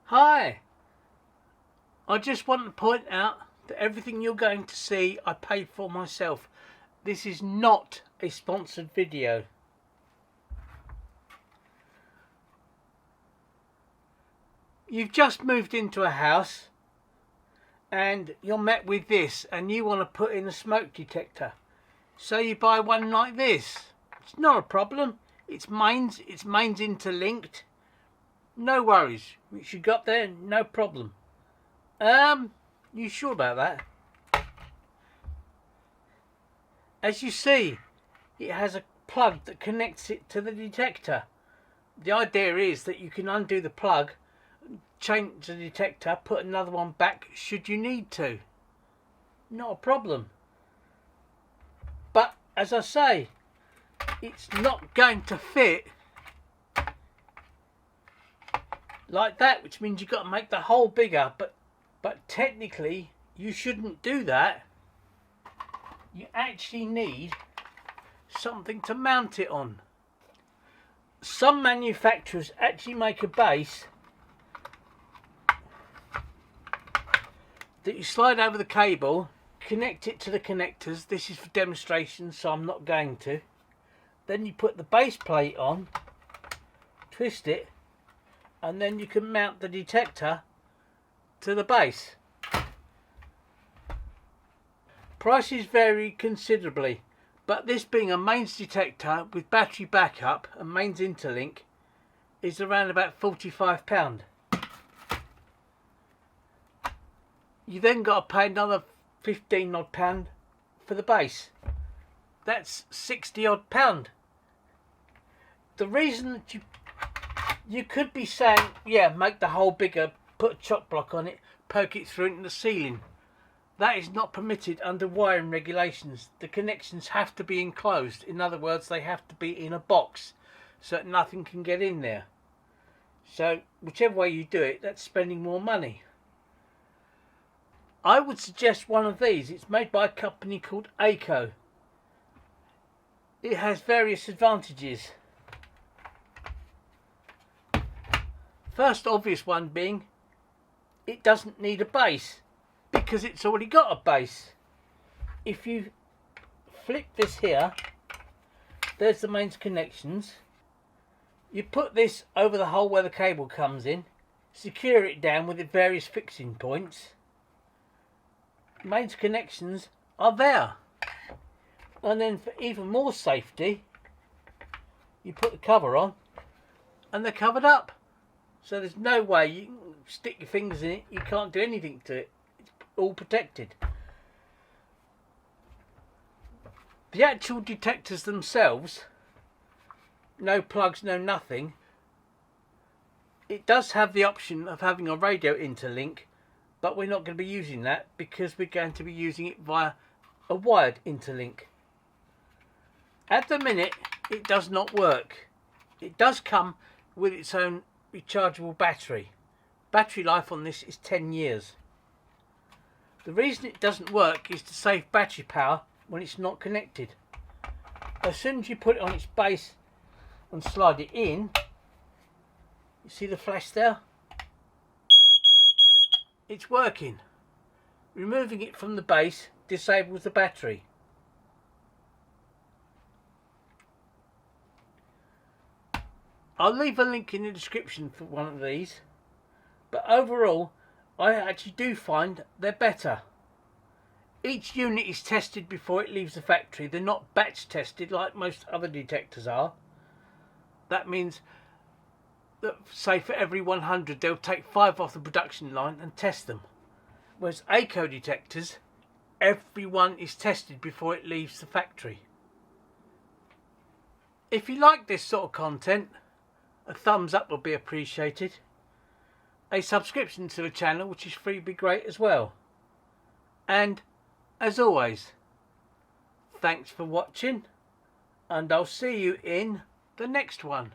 Hi, I just want to point out that everything you're going to see I paid for myself. This is not a sponsored video. You've just moved into a house and you're met with this and you want to put in a smoke detector. So you buy one like this. It's not a problem. It's mains interlinked. No worries. Which you got there, no problem. You sure about that? As you see, it has a plug that connects it to the detector. The idea is that you can undo the plug, change the detector, put another one back should you need to. Not a problem. But as I say, it's not going to fit like that, which means you've got to make the hole bigger, but technically you shouldn't do that. You actually need something to mount it on. Some manufacturers actually make a base that you slide over the cable, connect it to the connectors. This is for demonstration, so I'm not going to. Then you put the base plate on, twist it, and then you can mount the detector to the base. Prices vary considerably, but this being a mains detector with battery backup and mains interlink is around about £45. You then got to pay another £15 odd for the base. That's £60 odd. The reason that you could be saying, yeah, make the hole bigger, put a chock block on it, poke it through into the ceiling. That is not permitted under wiring regulations. The connections have to be enclosed. In other words, they have to be in a box so that nothing can get in there. So whichever way you do it, that's spending more money. I would suggest one of these. It's made by a company called ACO. It has various advantages. First obvious one being it doesn't need a base because it's already got a base. If you flip this here, there's the mains connections. You put this over the hole where the cable comes in, secure it down with the various fixing points. Mains connections are there. And then for even more safety, you put the cover on and they're covered up. So there's no way you can stick your fingers in it, you can't do anything to it. It's all protected. The actual detectors themselves, no plugs, no nothing. It does have the option of having a radio interlink, but we're not going to be using that because we're going to be using it via a wired interlink. At the minute, it does not work. It does come with its own rechargeable battery. Battery life on this is 10 years. The reason it doesn't work is to save battery power when it's not connected. As soon as you put it on its base and slide it in, you see the flash there? It's working. Removing it from the base disables the battery. I'll leave a link in the description for one of these, but overall I actually do find they're better. Each unit is tested before it leaves the factory. They're not batch tested like most other detectors are. That means that, say, for every 100 they'll take 5 off the production line and test them. Whereas ACO detectors, every one is tested before it leaves the factory. If you like this sort of content, a thumbs up will be appreciated. A subscription to the channel, which is free, would be great as well. And as always, thanks for watching, and I'll see you in the next one.